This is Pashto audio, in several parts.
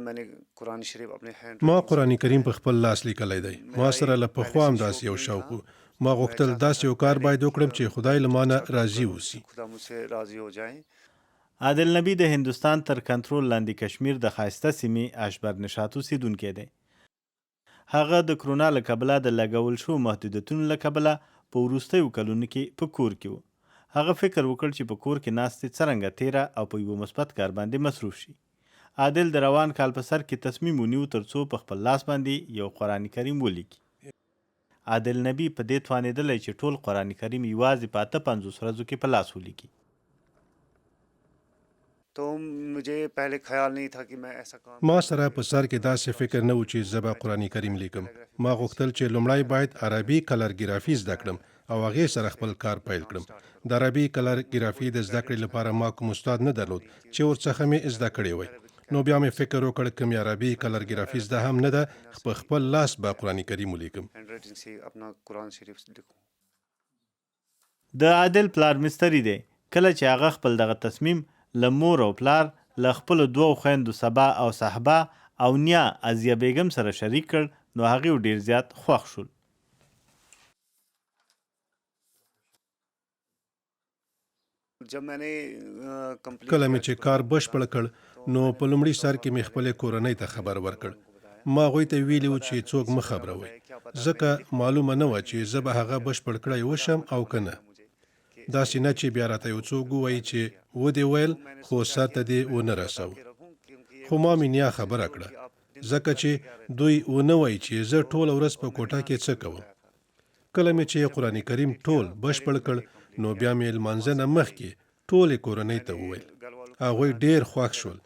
मैंने कुरान शरीफ अपने हैंड ما राइटिंग से قرآن लिखा کریم है। په خپل لاس لیکلی دی. ما मेरा سره एक له पहले پخوا से هم داسې शौक یو नहीं شوق था। و. ما मैं غوښتل चाहता داسې था یو کار पहले باید وکړم چې خدای له बहुत مانه अच्छा काम راضي करूं जिससे اوسي. खुदा मुझसे राजी हो जाए। عادل نبی د هندوستان تر کنټرول لاندې کشمیر د ښایسته سیمې اشبر نشات اوسیدونکی دی. هغه د کرونا له کبله د لګول شو محدودیتونو له کبله په وروستیو کلونو کې په کور کې و. هغه فکر وکړ چې په کور کې ناستې څرنګه تیره او په یوه مثبت کار باندې مصروف شي. عادل د روان کال په سر کې تصمیم ونیو ترڅو په خپل لاس باندې یو قرآن کریم ولیکي. عادل نبی په دې توانېدلی چې ټول قرآن کریم یوازې په 58 ورځو کې په لاس ولیکي. तो मुझे पहले ख्याल नहीं था कि मैं ऐसा काम ما करूं। سره په سر کې داسې فکر نه و چې زه به قرآن کریم لیکم. ما غوښتل چې لومړی باید عربي کلرګرافي زده کړم او هغې سره خپل کار پیل کړم. د عربي کلرګرافي د زده کړې لپاره ما کوم استاد نه درلود چې ورڅخه مې زده کړې وای. نو بیا مې فکر وکړ که مې عربي کلرګرافي زده هم نه ده په خپل لاس به قرآن کریم ولیکم. हैंड राइटिंग से अपना कुरान शरीफ लिखूं। د عادل پلار مستری دی. کله چې هغه خپل دغه تصمیم له مور او پلار له خپلو دوو خویندو سبا او صحبه او نیا ازیه بیګم سره شریک کړ نو هغې ډېر زیات خوښ شول. जब मैंने کله مې چې کار بشپړ کړ نو په لومړي سر کې مې خپلې کورنۍ ته خبر ورکړ. ما هغوی ته ویلي و چې څوک مه خبروئ ځکه معلومه نه وه چې زه به هغه بشپړ کړی وشم او که نه. داسې نه چې بیا راته یو څوک ووایي چې ودې ویل خو سر ته دې ونه رسوه. خو ما مې نیا خبره کړه ځکه چې دوی ونه وایي چې زه ټوله ورځ په کوټه کې څه کوم. کله مې چې قرآن کریم ټول بشپړ کړ نو بیا مې لمانځه نه مخکې ټولې کورنۍ ته وویل. هغوی ډېر خوښ شول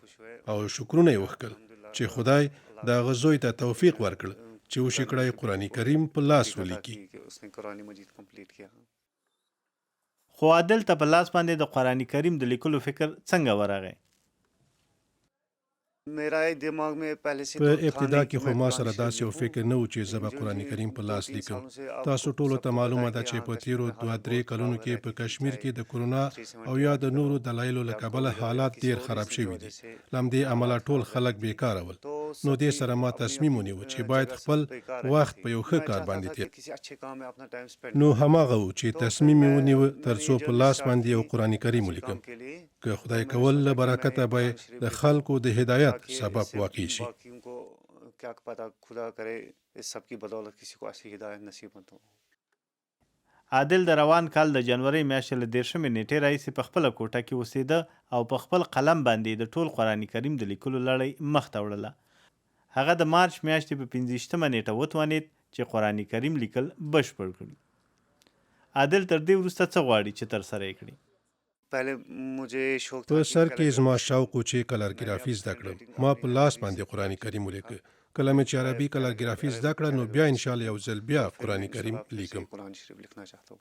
او شکرونه یې وکړل چې خدای د هغه زوی ته توفیق ورکړ چې وشي کړی قرآن کریم په لاس ولیکي. خو عادل ته په لاس باندې د قرآن کریم د لیکلو فکر څنګه ورغی؟ मेरा दिमाग में पहले से په तो था ابتدا नहीं کې कि خو मैं ما कुरान سره शरीफ داسې یو लिखूं। فکر نه و چې زه به जो قرآن ये کریم په لاس 2-3 لیکم. सालों से تاسو आपको ټولو ته सबको معلومه पता ده है कि چې यहाँ په कश्मीर تیرو में 2-3 हालात کلونو बहुत کې په खराब کشمیر रहते کې हैं। د کرونا चाहे او یا د 370 نورو دلایلو له या کبله कोविड हो या حالات किसी ډیر और خراب रीज़न की شوي वजह دي. से لمدې امله हालात ټول खराब خلک रहते हैं। بیکاره ول. तो نو دې सबकी سره ما अपनी تصمیم अपनी ونیو چې باید जगह خپل सब बेकार रहती وخت थी। په یو ښه मैं کار चाहता باندې था تیر. कि किसी अच्छे काम में अपना टाइम स्पेंड نو करूं। هماغه و چې तो फिर تصمیم مې ونیو मैंने تر ये څو په जर्नी لاس स्टार्ट باندې की یو قرآن کریم अच्छे ولیکم. काम के लिए। که तो خدای मैंने کول सोचा له कि मैं برکته एक به कुरान शरीफ د लिखूं خلکو د هدایت ताकि سبب इससे واقع شي. बाकियों को क्या पता खुदा करे इस सब की बदौलत किसी को ऐसी हिदायत नसीब हो. عادل د روان کال د جنورۍ میاشتې له 13 نیټې راهیسې په خپله کوټه کې اوسېده او په خپل قلم باندې د ټول قرآن کریم د لیکلو لړۍ مخته وړله. هغه د مارچ میاشتې په 15 نیټه وتوانېد چې قرآن کریم لیکل بشپړ کړي. عادل تر دې وروسته څه غواړي چې ترسره یې کړي؟ पहले मुझे शौक था په कि سر کې زما कैलीग्राफी شوق و सीखूं. چې کلرګرافي زده کړم. ما په لاس باندې قرآن کریم ولیکه. کله مې چې عربي کلرګرافي زده کړه نو بیا انشاءالله یو ځل بیا फिर मैं قرآن کریم इंशाल्लाह फिर से لیکم. कुरान शरीफ लिखना चाहता हूँ.